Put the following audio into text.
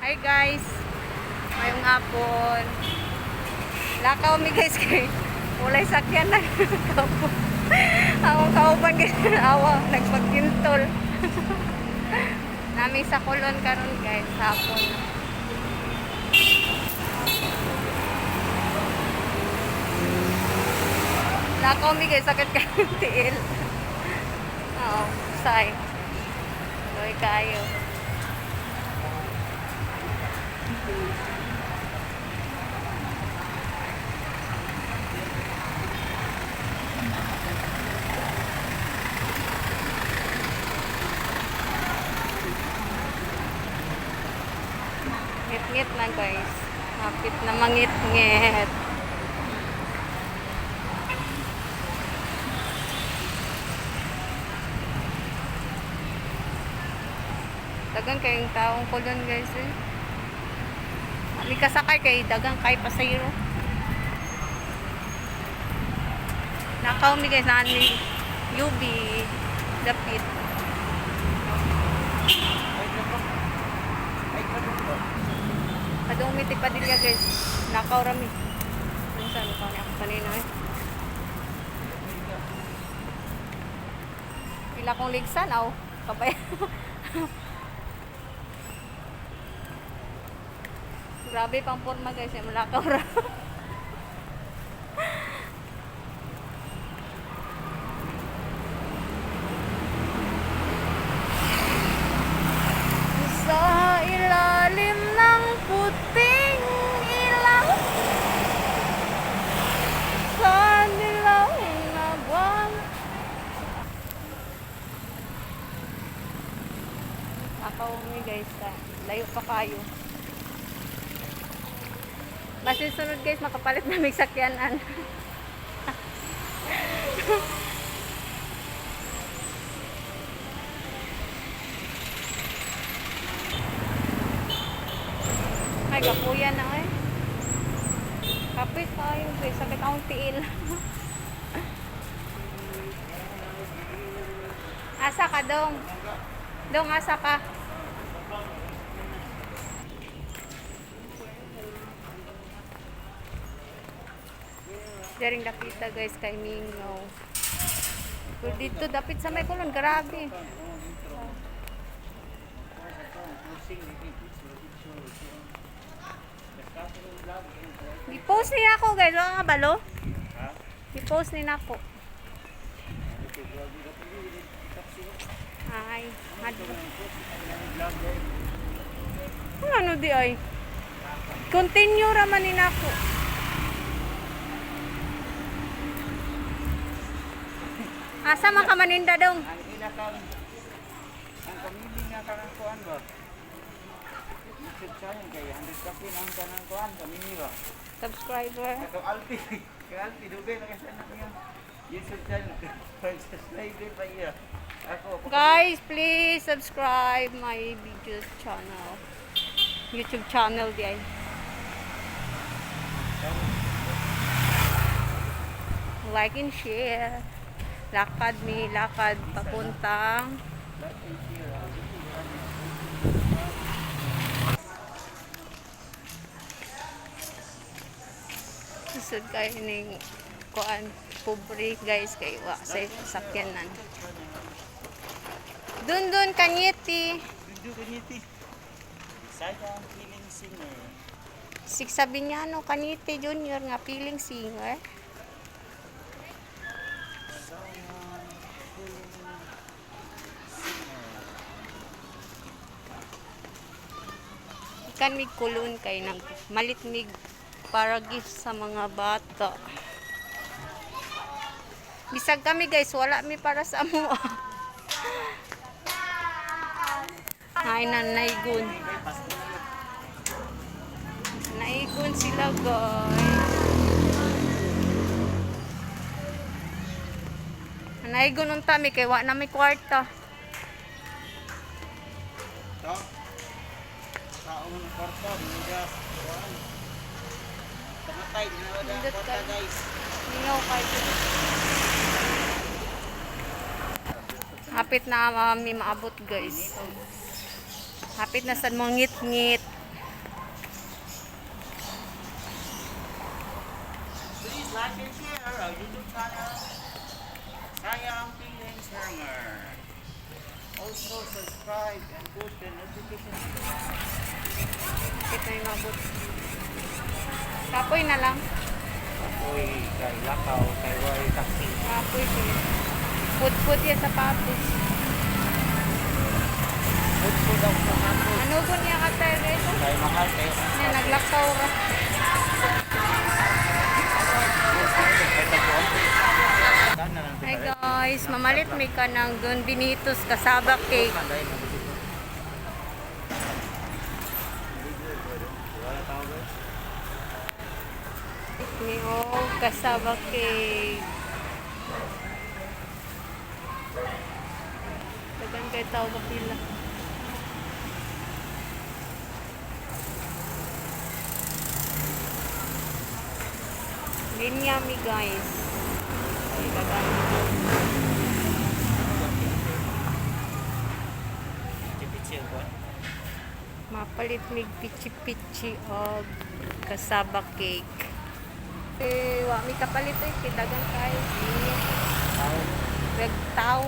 Hi guys, ngayong hapon. Lakaw mi guys kay ulay sakyan na kaupo. Awang kauban guys, awa nagpagkintol. Nami sa kulon karon guys, hapon. Lakaw mi guys, sakit ka tiil. Oo, say. Loy kayo. Ngit-ngit na guys. Hapit na mangit-ngit. Dagang kayong taong kulon guys eh. May kasakay kay dagang kay pasayro. Nakaw mi guys nani UB dapit. Kadong mitik pa dilya guys. Nakaw rami. Minsan ko ni ako kanina eh. Pila kong ligsan aw. Kabay. Grabe pang forma guys, yung malakaw ra. Sa ilalim ng puting ilaw, sa nilaw na buwan. Lakaw mi guys, layo pa kayo. Basin sunod guys, makapalit na may sakyanan. Ay, kapuya na eh. Kapit tayo guys, sakit akong tiil. Asa ka dong? Dong, asa ka? Daring dapita guys kay Mingaw. Pero dito dapit sa may kulon, grabe. I-post niya ako guys, wala nga balo? I-post niya ako. Ay, ano di ay? Continue raman ni nako. Asa man ka maninda dong? Ang inakang ang kamili nga kanang kuan ba? YouTube channel kay 100 kapin ang kanang kuan kamili ba? Subscriber. Kato alti, kay alti dugay na kasi anak niya. YouTube channel subscribe pa iya. Ako Guys, please subscribe my video channel. YouTube channel di ay. Like and share. Lakad papuntang susud kayo ning kuan pobre guys kay wa sa sakyanan. Dun kanyeti. Dudu kaniti. Sayang feeling singer. Sik Sabiñano Kanyete Junior nga feeling singer. Ikan mig kulon kay nang malit mig para gift sa mga bata. Bisag kami guys, wala mi para sa amo. Ay nanaygon. Naigon sila guys. Naigon unta mi kay wa na may kwarta. Taong kwarta, bigas, kuan. Tamatay na wala kwarta guys. Ningaw kayo. Hapit na mi maabot guys. Hapit na sa mga ngit-ngit. like and share our YouTube channel, Sayang Feelings Hanger. Also subscribe and put the notification. Ito yung mabot. Kapoy na lang. Uy, kay Lakaw, kay Roy Taxi. Kapoy ko. Put-put yan sa patos. Put daw sa hapon. Ano po niya ka tayo ito? Kay mahal kayo. Yan, naglakaw ka. Hi guys, mamalit may ka ng Don Benitos kasaba cake. Ni kasaba cake. Tagan kay tao kapila. Yummy guys. Ay, tagan. Mapalit mig pichi-pichi og kasaba cake. Wa mi kapalit ito, dagang kayo. Ragtaw.